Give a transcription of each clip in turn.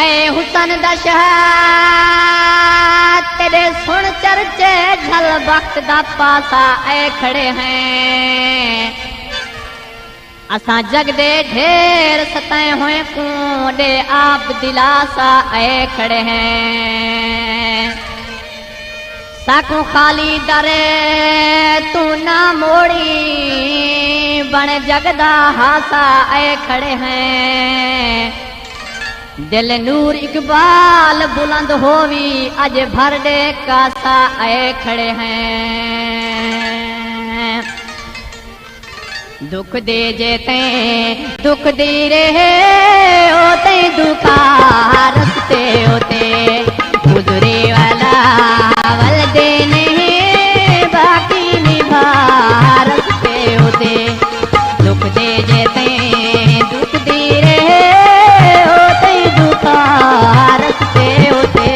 ऐ हुसन दा शहर तेरे सुन चर्चे झल वक्त दा पासा ऐ खड़े हैं। असा जग दे ढेर सताए हुए कूड़े आप दिलासा ऐ खड़े हैं। साकू खाली दरे तू ना मोड़ी बन जगदा हासा ऐ खड़े हैं। दिल नूर इकबाल बुलंद होवी अज भर दे कासा ऐ खड़े हैं। दुख दे जेते दुख दी रहे होते दुखा रस्ते होते गुजरे वाला वल देने बाकी निभा रस्ते होते। दुख दे जेते दुख दी रहे होते दुखा रस्ते होते।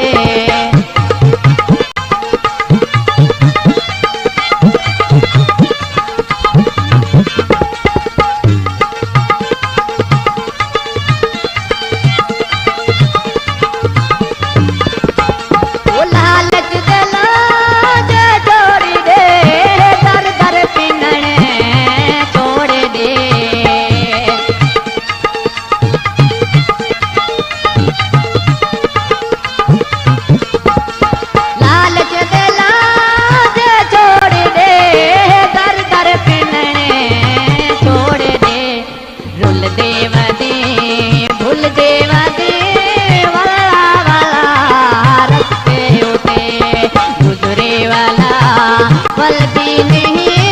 गुजरे वाला पल भी नहीं